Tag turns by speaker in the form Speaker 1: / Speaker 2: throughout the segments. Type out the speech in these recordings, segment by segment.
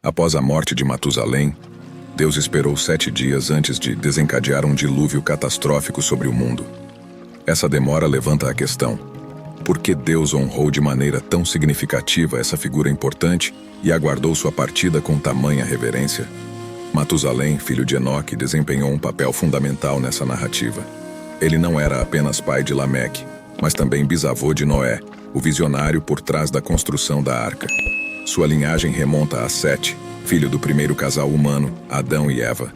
Speaker 1: Após a morte de Matusalém, Deus esperou 7 dias antes de desencadear um dilúvio catastrófico sobre o mundo. Essa demora levanta a questão: por que Deus honrou de maneira tão significativa essa figura importante e aguardou sua partida com tamanha reverência? Matusalém, filho de Enoque, desempenhou um papel fundamental nessa narrativa. Ele não era apenas pai de Lameque, mas também bisavô de Noé, o visionário por trás da construção da arca. Sua linhagem remonta a Sete, filho do primeiro casal humano, Adão e Eva,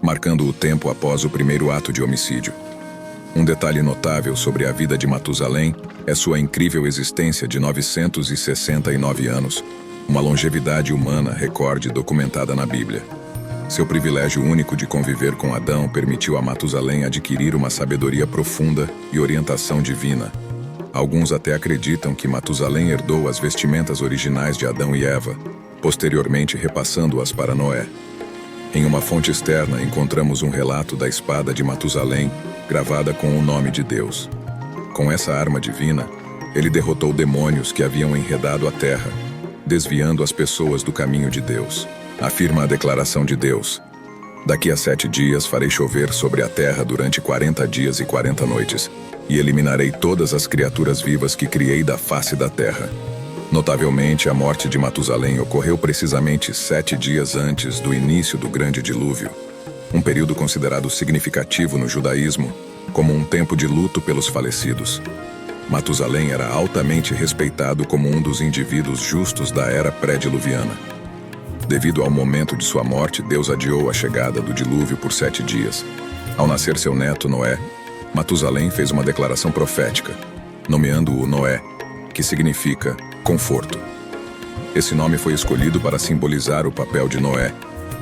Speaker 1: marcando o tempo após o primeiro ato de homicídio. Um detalhe notável sobre a vida de Matusalém é sua incrível existência de 969 anos, uma longevidade humana recorde documentada na Bíblia. Seu privilégio único de conviver com Adão permitiu a Matusalém adquirir uma sabedoria profunda e orientação divina. Alguns até acreditam que Matusalém herdou as vestimentas originais de Adão e Eva, posteriormente repassando-as para Noé. Em uma fonte externa encontramos um relato da espada de Matusalém, gravada com o nome de Deus. Com essa arma divina, ele derrotou demônios que haviam enredado a terra, desviando as pessoas do caminho de Deus. Afirma a declaração de Deus: daqui a 7 dias farei chover sobre a terra durante 40 dias e 40 noites, e eliminarei todas as criaturas vivas que criei da face da terra. Notavelmente, a morte de Matusalém ocorreu precisamente 7 dias antes do início do grande dilúvio, um período considerado significativo no judaísmo, como um tempo de luto pelos falecidos. Matusalém era altamente respeitado como um dos indivíduos justos da era pré-diluviana. Devido ao momento de sua morte, Deus adiou a chegada do dilúvio por 7 dias. Ao nascer seu neto, Noé, Matusalém fez uma declaração profética, nomeando-o Noé, que significa conforto. Esse nome foi escolhido para simbolizar o papel de Noé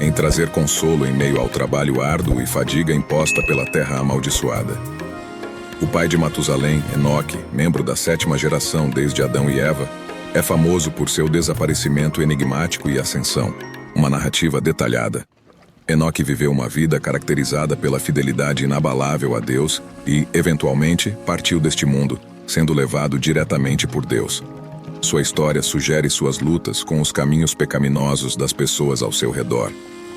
Speaker 1: em trazer consolo em meio ao trabalho árduo e fadiga imposta pela terra amaldiçoada. O pai de Matusalém, Enoque, membro da 7ª geração desde Adão e Eva, é famoso por seu desaparecimento enigmático e ascensão, uma narrativa detalhada. Enoque viveu uma vida caracterizada pela fidelidade inabalável a Deus e, eventualmente, partiu deste mundo, sendo levado diretamente por Deus. Sua história sugere suas lutas com os caminhos pecaminosos das pessoas ao seu redor,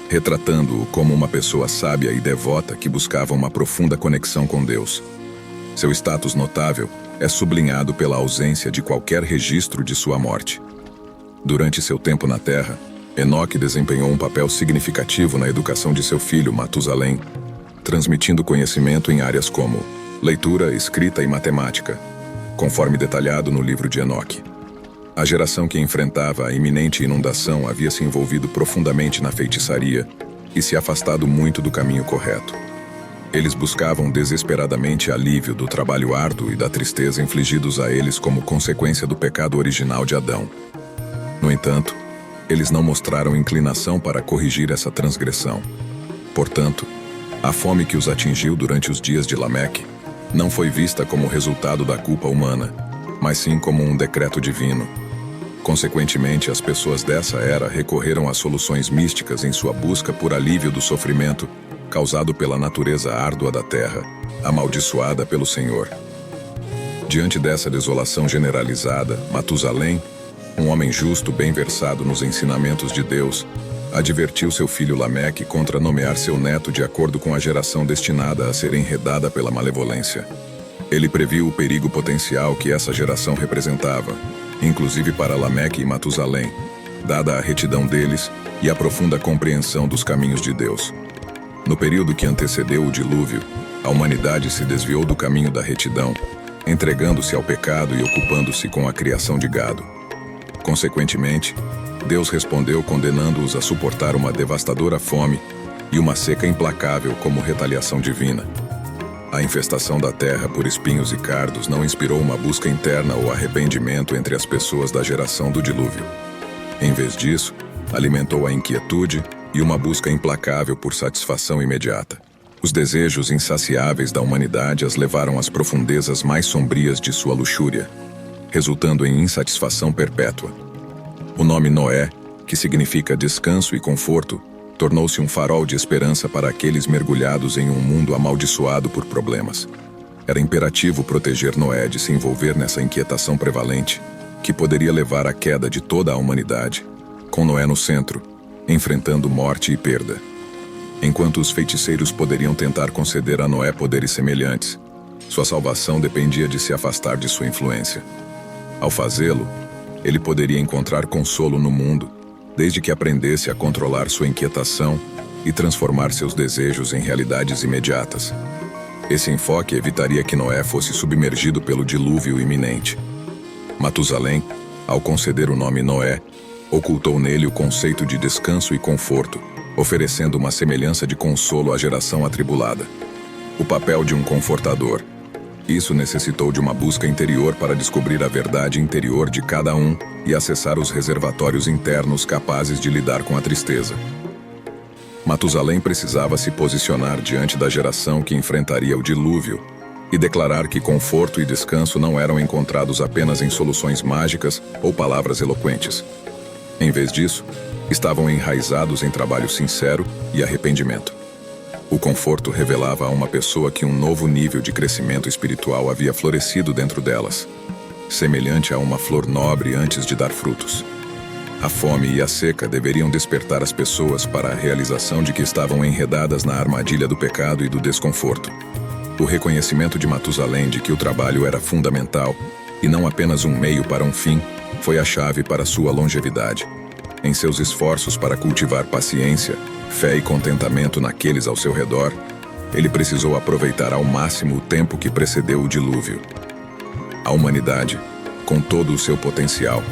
Speaker 1: retratando-o como uma pessoa sábia e devota que buscava uma profunda conexão com Deus. Seu status notável é sublinhado pela ausência de qualquer registro de sua morte. Durante seu tempo na Terra, Enoque desempenhou um papel significativo na educação de seu filho, Matusalém, transmitindo conhecimento em áreas como leitura, escrita e matemática, conforme detalhado no livro de Enoque. A geração que enfrentava a iminente inundação havia se envolvido profundamente na feitiçaria e se afastado muito do caminho correto. Eles buscavam desesperadamente alívio do trabalho árduo e da tristeza infligidos a eles como consequência do pecado original de Adão. No entanto, eles não mostraram inclinação para corrigir essa transgressão. Portanto, a fome que os atingiu durante os dias de Lameque não foi vista como resultado da culpa humana, mas sim como um decreto divino. Consequentemente, as pessoas dessa era recorreram a soluções místicas em sua busca por alívio do sofrimento causado pela natureza árdua da terra, amaldiçoada pelo Senhor. Diante dessa desolação generalizada, Matusalém, um homem justo bem versado nos ensinamentos de Deus, advertiu seu filho Lameque contra nomear seu neto de acordo com a geração destinada a ser enredada pela malevolência. Ele previu o perigo potencial que essa geração representava, inclusive para Lameque e Matusalém, dada a retidão deles e a profunda compreensão dos caminhos de Deus. No período que antecedeu o dilúvio, a humanidade se desviou do caminho da retidão, entregando-se ao pecado e ocupando-se com a criação de gado. Consequentemente, Deus respondeu condenando-os a suportar uma devastadora fome e uma seca implacável como retaliação divina. A infestação da terra por espinhos e cardos não inspirou uma busca interna ou arrependimento entre as pessoas da geração do dilúvio. Em vez disso, alimentou a inquietude e uma busca implacável por satisfação imediata. Os desejos insaciáveis da humanidade as levaram às profundezas mais sombrias de sua luxúria, resultando em insatisfação perpétua. O nome Noé, que significa descanso e conforto, tornou-se um farol de esperança para aqueles mergulhados em um mundo amaldiçoado por problemas. Era imperativo proteger Noé de se envolver nessa inquietação prevalente, que poderia levar à queda de toda a humanidade. Com Noé no centro, enfrentando morte e perda. Enquanto os feiticeiros poderiam tentar conceder a Noé poderes semelhantes, sua salvação dependia de se afastar de sua influência. Ao fazê-lo, ele poderia encontrar consolo no mundo, desde que aprendesse a controlar sua inquietação e transformar seus desejos em realidades imediatas. Esse enfoque evitaria que Noé fosse submergido pelo dilúvio iminente. Matusalém, ao conceder o nome Noé, ocultou nele o conceito de descanso e conforto, oferecendo uma semelhança de consolo à geração atribulada. O papel de um confortador. Isso necessitou de uma busca interior para descobrir a verdade interior de cada um e acessar os reservatórios internos capazes de lidar com a tristeza. Matusalém precisava se posicionar diante da geração que enfrentaria o dilúvio e declarar que conforto e descanso não eram encontrados apenas em soluções mágicas ou palavras eloquentes. Em vez disso, estavam enraizados em trabalho sincero e arrependimento. O conforto revelava a uma pessoa que um novo nível de crescimento espiritual havia florescido dentro delas, semelhante a uma flor nobre antes de dar frutos. A fome e a seca deveriam despertar as pessoas para a realização de que estavam enredadas na armadilha do pecado e do desconforto. O reconhecimento de Matusalém de que o trabalho era fundamental e não apenas um meio para um fim foi a chave para sua longevidade. Em seus esforços para cultivar paciência, fé e contentamento naqueles ao seu redor, ele precisou aproveitar ao máximo o tempo que precedeu o dilúvio. A humanidade, com todo o seu potencial,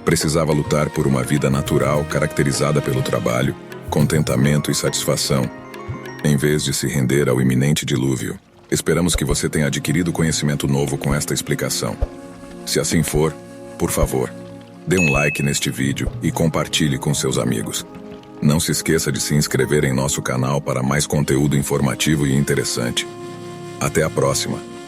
Speaker 1: precisava lutar por uma vida natural caracterizada pelo trabalho, contentamento e satisfação, em vez de se render ao iminente dilúvio. Esperamos que você tenha adquirido conhecimento novo com esta explicação. Se assim for, por favor, dê um like neste vídeo e compartilhe com seus amigos. Não se esqueça de se inscrever em nosso canal para mais conteúdo informativo e interessante. Até a próxima!